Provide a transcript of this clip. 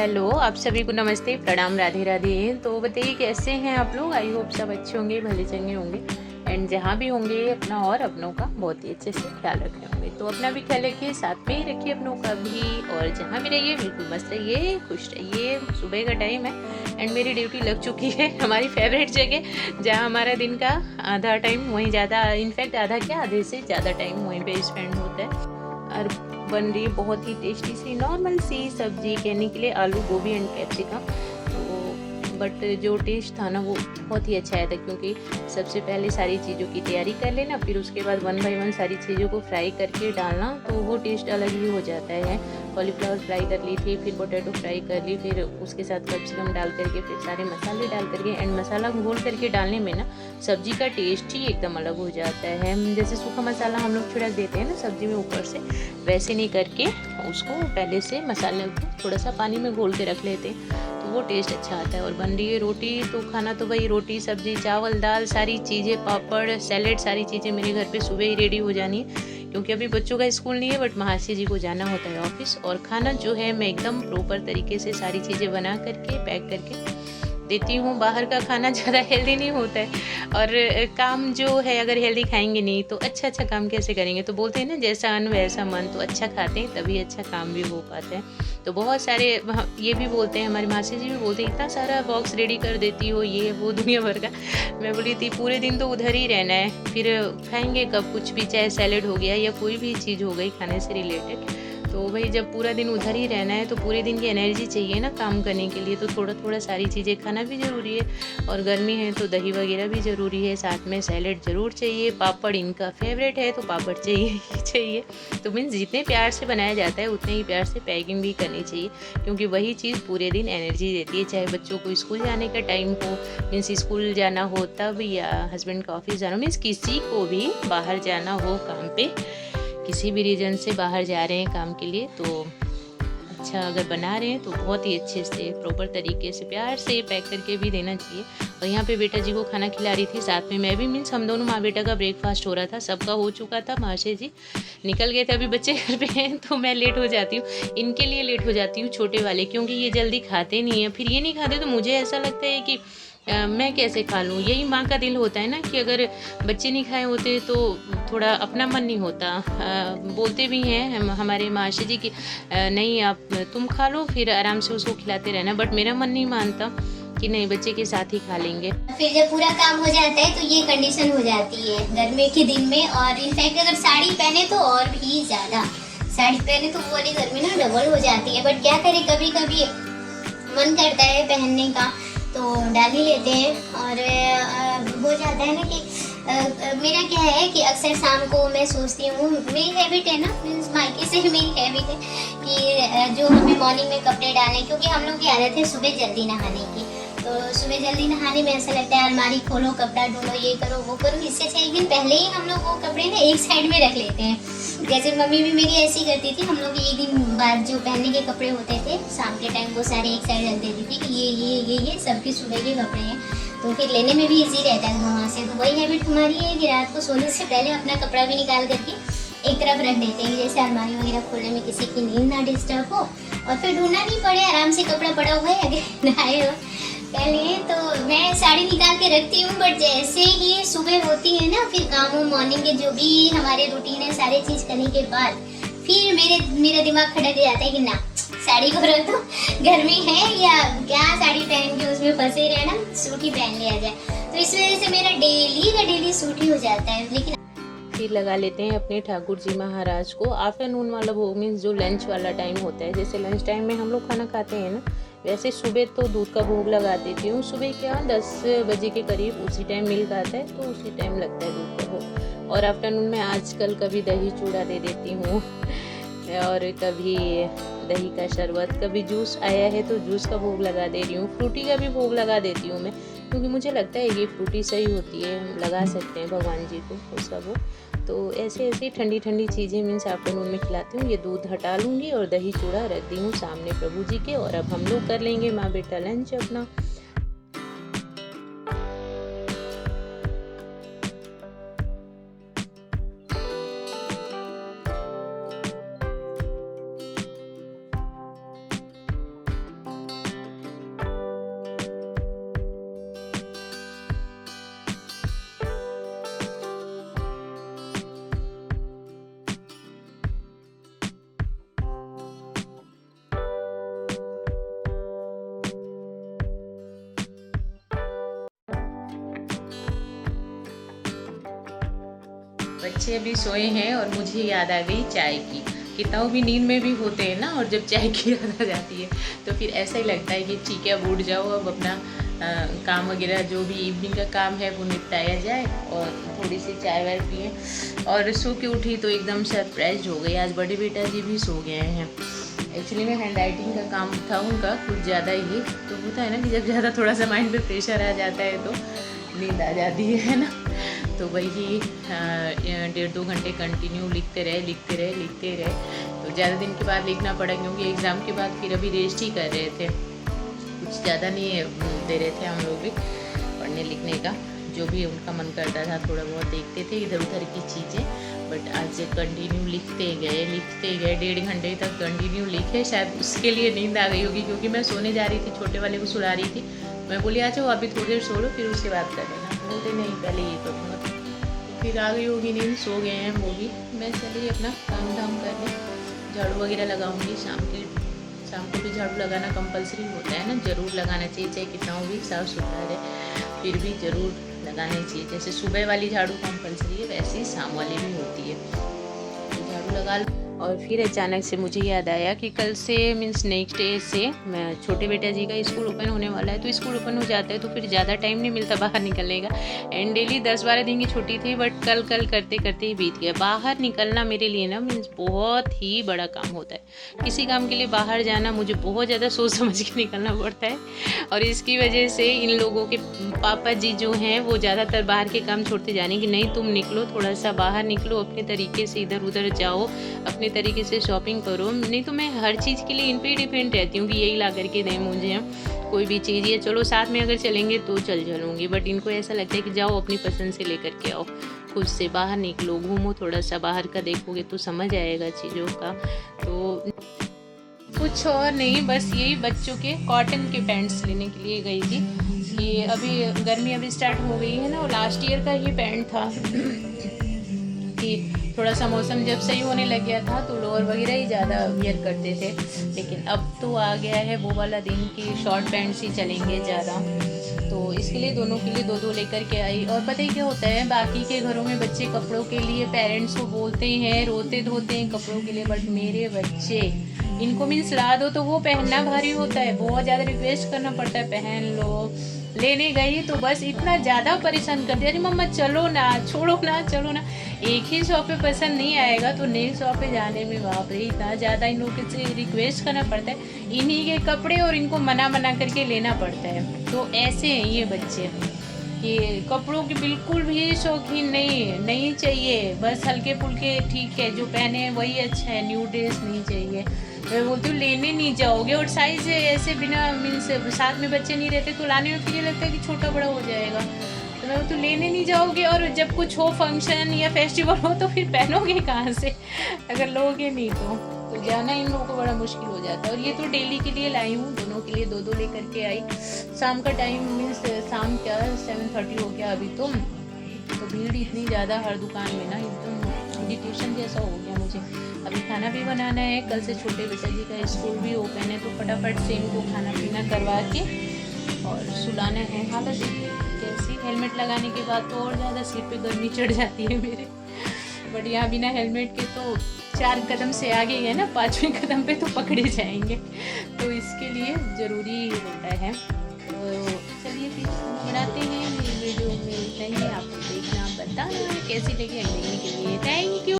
Hello, आप सभी को नमस्ते, प्रणाम, राधे राधे। तो बताइए कैसे हैं आप लोग। आई होप सब अच्छे होंगे, भले चंगे होंगे एंड जहाँ भी होंगे अपना और अपनों का बहुत ही अच्छे से ख्याल रखे होंगे। तो अपना भी ख्याल रखिए, साथ में ही रखिए अपनों का भी। और जहाँ भी रहिए बिल्कुल मस्त रहिए, खुश रहिए। सुबह का टाइम है एंड मेरी ड्यूटी लग चुकी है हमारी फेवरेट जगह, जहाँ हमारा दिन का आधा टाइम वहीं ज़्यादा, इनफैक्ट आधा क्या, आधे से ज़्यादा टाइम वहीं पे स्पेंड होता है। और बन रही है बहुत ही टेस्टी सी नॉर्मल सी सब्जी, कहने के लिए आलू गोभी एंड कैप्सिकम। तो बट जो टेस्ट था ना वो बहुत ही अच्छा आया था, क्योंकि सबसे पहले सारी चीज़ों की तैयारी कर लेना, फिर उसके बाद 1 बाय 1 सारी चीज़ों को फ्राई करके डालना, तो वो टेस्ट अलग ही हो जाता है। कॉलीफ्लावर फ्राई कर ली थी, फिर पोटैटो फ्राई कर ली, फिर उसके साथ कैप्सिकम डाल करके, फिर सारे मसाले डाल करके एंड मसाला घोल करके डालने में ना सब्जी का टेस्ट ही एकदम अलग हो जाता है। जैसे सूखा मसाला हम लोग छिड़क देते हैं ना सब्जी में ऊपर से, वैसे नहीं करके उसको पहले से मसाले को थोड़ा सा पानी में घोल के रख लेते हैं, तो वो टेस्ट अच्छा आता है। और बन रही है रोटी, तो खाना तो वही रोटी सब्जी चावल दाल सारी चीज़ें, पापड़ सैलेड, सारी चीज़ें मेरे घर पे सुबह ही रेडी हो जानी है, क्योंकि अभी बच्चों का स्कूल नहीं है बट महाशय जी को जाना होता है ऑफिस। और खाना जो है मैं एकदम प्रॉपर तरीके से सारी चीज़ें बना करके पैक करके देती हूँ। बाहर का खाना ज़्यादा हेल्दी नहीं होता है, और काम जो है अगर हेल्दी खाएंगे नहीं तो अच्छा अच्छा काम कैसे करेंगे। तो बोलते हैं ना, जैसा अन्न वैसा मन, तो अच्छा खाते हैं तभी अच्छा काम भी हो पाता है। तो बहुत सारे ये भी बोलते हैं, हमारी मासी जी भी बोलते हैं, इतना सारा बॉक्स रेडी कर देती हो, ये वो दुनिया भर का। मैं बोली थी पूरे दिन तो उधर ही रहना है, फिर खाएंगे कब कुछ भी, चाहे सैलेड हो गया या कोई भी चीज़ हो गई खाने से रिलेटेड। तो भाई जब पूरा दिन उधर ही रहना है तो पूरे दिन की एनर्जी चाहिए ना काम करने के लिए, तो थोड़ा थोड़ा सारी चीज़ें खाना भी ज़रूरी है। और गर्मी है तो दही वगैरह भी ज़रूरी है, साथ में सैलेड ज़रूर चाहिए, पापड़ इनका फेवरेट है तो पापड़ चाहिए ही चाहिए। तो मीन्स जितने प्यार से बनाया जाता है उतने ही प्यार से पैकिंग भी करनी चाहिए, क्योंकि वही चीज़ पूरे दिन एनर्जी देती है। चाहे बच्चों को स्कूल जाने का टाइम हो, मीन्स स्कूल जाना हो तब, या हस्बैंड का ऑफिस जाना, मीन्स किसी को भी बाहर जाना हो काम पे, किसी भी रीजन से बाहर जा रहे हैं काम के लिए, तो अच्छा अगर बना रहे हैं तो बहुत ही अच्छे से प्रॉपर तरीके से प्यार से पैक करके भी देना चाहिए। और यहाँ पे बेटा जी को खाना खिला रही थी, साथ में मैं भी, मीन्स हम दोनों माँ बेटा का ब्रेकफास्ट हो रहा था, सबका हो चुका था। महाशय जी निकल गए थे, अभी बच्चे घर पे हैं तो मैं लेट हो जाती हूँ, इनके लिए लेट हो जाती हूँ छोटे वाले, क्योंकि ये जल्दी खाते नहीं हैं। फिर ये नहीं खाते तो मुझे ऐसा लगता है कि मैं कैसे खा लूँ। यही माँ का दिल होता है ना, कि अगर बच्चे नहीं खाए होते तो थोड़ा अपना मन नहीं होता। बोलते भी हैं हमारे महाशय जी की, नहीं आप तुम खा लो, फिर आराम से उसको खिलाते रहना, बट मेरा मन नहीं मानता कि नहीं बच्चे के साथ ही खा लेंगे। फिर जब पूरा काम हो जाता है तो ये कंडीशन हो जाती है गर्मी के दिन में। और इनफैक्ट अगर साड़ी पहने तो और भी ज़्यादा, साड़ी पहने तो वो वाली गर्मी ना डबल हो जाती है। बट क्या करें, कभी कभी मन करता है पहनने का तो डाल ही लेते हैं। और हो जाता है ना कि मेरा क्या है कि अक्सर शाम को मैं सोचती हूँ, मेरी हैबिट है ना, मीन्स मायके से मेरी हैबिट है कि जो हमें मॉर्निंग में कपड़े डालें, क्योंकि हम लोग की आदत है सुबह जल्दी नहाने की। तो सुबह जल्दी नहाने में ऐसा लगता है अलमारी खोलो, कपड़ा ढूंढो, ये करो वो करो, इससे अच्छा एक दिन पहले ही हम लोग वो कपड़े ना एक साइड में रख लेते हैं। जैसे मम्मी भी मेरी ऐसी करती थी, हम लोग एक दिन बाद जो पहनने के कपड़े होते थे शाम के टाइम वो सारे एक साइड रख देती थी कि ये सबके सुबह के कपड़े हैं, तो फिर लेने में भी इजी रहता है वहाँ से। तो वही हैबिट हमारी है कि रात को सोने से पहले अपना कपड़ा भी निकाल करके एक तरफ रख देते हैं, जैसे अलमारी वगैरह खोलने में किसी की नींद ना डिस्टर्ब हो, और फिर ढूंढना नहीं पड़े, आराम से कपड़ा पड़ा हुआ है अगर नहाए हो पहले। तो मैं साड़ी निकाल के रखती हूँ, बट जैसे ही सुबह होती है ना, फिर काम मॉर्निंग के जो भी हमारे रूटीन है सारे चीज़ करने के बाद फिर मेरा दिमाग खटक जाता है कि ना साड़ी को रख दो, गर्मी है या क्या साड़ी पहन के उसमें फंसे रहे ना, सूट ही पहन लिया जाए। तो इस वजह से मेरा डेली का डेली सूट ही हो जाता है। लेकिन फिर लगा लेते हैं अपने ठाकुर जी महाराज को आफ्टरनून वाला भोग, मीन्स जो लंच वाला टाइम होता है। जैसे लंच टाइम में हम लोग खाना खाते हैं ना, वैसे सुबह तो दूध का भोग लगा देती हूँ। सुबह क्या 10 बजे के करीब उसी टाइम मिल्क आता है, तो उसी टाइम लगता है दूध का भोग। और आफ्टरनून में आजकल कभी दही चूड़ा दे देती हूँ और कभी दही का शरबत, कभी जूस आया है तो जूस का भोग लगा दे रही हूँ। फ्रूटी का भी भोग लगा देती हूँ मैं, क्योंकि मुझे लगता है ये फ्रूटी सही होती है, लगा सकते हैं भगवान जी को उसका भोग। तो ऐसे ऐसे ठंडी ठंडी चीज़ें मीन्स आफ्टरनून में खिलाती हूँ। ये दूध हटा लूँगी और दही चूड़ा रख दी हूँ सामने प्रभु जी के। और अब हम लोग कर लेंगे माँ बेटा लंच अपना। बच्चे अभी सोए हैं और मुझे याद आ गई चाय की। कितना भी नींद में भी होते हैं ना, और जब चाय की याद आ जाती है तो फिर ऐसा ही लगता है कि ठीक है अब उठ जाओ, अब अपना काम वगैरह जो भी इवनिंग का काम है वो निपटाया जाए और थोड़ी सी चाय वाय पिए। और सो के उठी तो एकदम सरप्राइज हो गई, आज बड़े बेटा जी भी सो गए हैं। एक्चुअली में हैंड राइटिंग का काम था उनका कुछ ज़्यादा ही, तो होता है ना कि जब ज़्यादा थोड़ा सा माइंड पे प्रेशर आ जाता है तो नींद आ जाती है ना। तो वही 1.5-2 घंटे कंटिन्यू लिखते रहे। तो ज़्यादा दिन के बाद लिखना पड़ा क्योंकि एग्ज़ाम के बाद फिर अभी रेस्ट ही कर रहे थे, कुछ ज़्यादा नहीं दे रहे थे हम लोग भी पढ़ने लिखने का। जो भी उनका मन करता था थोड़ा बहुत देखते थे इधर उधर की चीज़ें, बट आज कंटिन्यू लिखते गए 1.5 घंटे तक कंटिन्यू लिखे। शायद उसके लिए नींद आ गई होगी क्योंकि मैं सोने जा रही थी, छोटे वाले को सुला रही थी। मैं बोली आ जाओ अभी थोड़ी देर सो लो फिर उसके बाद कर लेना, बोलते नहीं पहले ये करूँगा। तो फिर आ गई होगी नींद, सो गए हैं वो भी। मैं चलिए अपना काम धाम कर लें, झाड़ू वगैरह लगाऊंगी। शाम को भी झाड़ू लगाना कंपलसरी होता है ना, ज़रूर लगाना चाहिए, चाहे कितना भी साफ सुथरा रहे फिर भी ज़रूर लगाना चाहिए। जैसे सुबह वाली झाड़ू कंपलसरी है वैसे ही शाम वाली भी होती है, तो झाड़ू लगा लो। और फिर अचानक से मुझे याद आया कि कल से मीन्स नेक्स्ट डे से मैं छोटे बेटा जी का स्कूल ओपन होने वाला है। तो स्कूल ओपन हो जाता है तो फिर ज़्यादा टाइम नहीं मिलता बाहर निकलने का। एंड डेली 10-12 दिन की छुट्टी थी, बट कल करते करते ही बीत गया। बाहर निकलना मेरे लिए ना मीन्स बहुत ही बड़ा काम होता है। किसी काम के लिए बाहर जाना मुझे बहुत ज़्यादा सोच समझ के निकलना पड़ता है, और इसकी वजह से इन लोगों के पापा जी जो हैं वो ज़्यादातर बाहर के काम छोड़ते जाने कि नहीं तुम निकलो, थोड़ा सा बाहर निकलो, अपने तरीके से इधर उधर जाओ, अपने तरीके से शॉपिंग करो। नहीं तो मैं हर चीज़ के लिए इन पे डिपेंड रहती हूँ कि यही ला करके दें मुझे कोई भी चीज़, या चलो साथ में अगर चलेंगे तो चलूँगी। बट इनको ऐसा लगता है कि जाओ अपनी पसंद से लेकर के आओ, खुद से बाहर निकलो, घूमो, थोड़ा सा बाहर का देखोगे तो समझ आएगा चीज़ों का। तो कुछ और नहीं, बस यही बच्चों के कॉटन के पैंट्स लेने के लिए गई थी। ये अभी गर्मी अभी स्टार्ट हो गई है ना, और लास्ट ईयर का ये पैंट था कि थोड़ा सा मौसम जब सही होने लग गया था तो लोअर वगैरह ही ज़्यादा वियर करते थे, लेकिन अब तो आ गया है वो वाला दिन कि शॉर्ट पैंट्स ही चलेंगे ज़्यादा। तो इसके लिए दोनों के लिए 2-2 लेकर के आई। और पता ही क्या होता है, बाकी के घरों में बच्चे कपड़ों के लिए पेरेंट्स को बोलते हैं, रोते धोते हैं कपड़ों के लिए, बट मेरे बच्चे इनको मीन्स ला दो तो वो पहनना भारी होता है, बहुत ज़्यादा रिक्वेस्ट करना पड़ता है पहन लो। लेने गई तो बस इतना ज़्यादा परेशान कर दिया, अरे मम्मा चलो ना, छोड़ो ना, चलो ना। एक ही शॉप पे पसंद नहीं आएगा तो नेक्स्ट शॉप पे जाने में बाप रे इतना ज़्यादा इन लोगों से रिक्वेस्ट करना पड़ता है, इन्हीं के कपड़े और इनको मना करके लेना पड़ता है। तो ऐसे हैं ये बच्चे, ये कपड़ों के बिल्कुल भी शौकीन नहीं चाहिए, बस हल्के फुल्के ठीक है, जो पहने वही अच्छा है, न्यू ड्रेस नहीं चाहिए। मैं बोलती हूँ लेने नहीं जाओगे, और साइज ऐसे बिना मीन्स साथ में बच्चे नहीं रहते तो लाने में फिर ये लगता है कि छोटा बड़ा हो जाएगा। तो मैं तो लेने नहीं जाओगे, और जब कुछ हो फंक्शन या फेस्टिवल हो तो फिर पहनोगे कहाँ से अगर लोगे नहीं तो जाना इन लोगों को बड़ा मुश्किल हो जाता है। और ये तो डेली के लिए लाई हूँ, दोनों के लिए 2-2 लेकर के आई। शाम का टाइम मीन्स शाम क्या 7:30 हो गया अभी तो भीड़ इतनी ज़्यादा हर दुकान में ना, एकदम इरिटेशन जैसा हो गया मुझे। अभी खाना भी बनाना है, कल से छोटे बेटा जी का स्कूल भी ओपन है, तो फटाफट से इनको खाना पीना करवा के और सुलाना है। हालत कैसी, हेलमेट लगाने के बाद तो और ज़्यादा सिर पे गर्मी चढ़ जाती है मेरे, बट यहाँ बिना हेलमेट के तो 4 कदम से आगे है ना, 5वें कदम पे तो पकड़े जाएंगे, तो इसके लिए ज़रूरी होता है। तो चलिए फिर बनाते हैं, ये वीडियो में चाहिए आपको देखना, बताना कैसी लगी, अगले के लिए थैंक यू।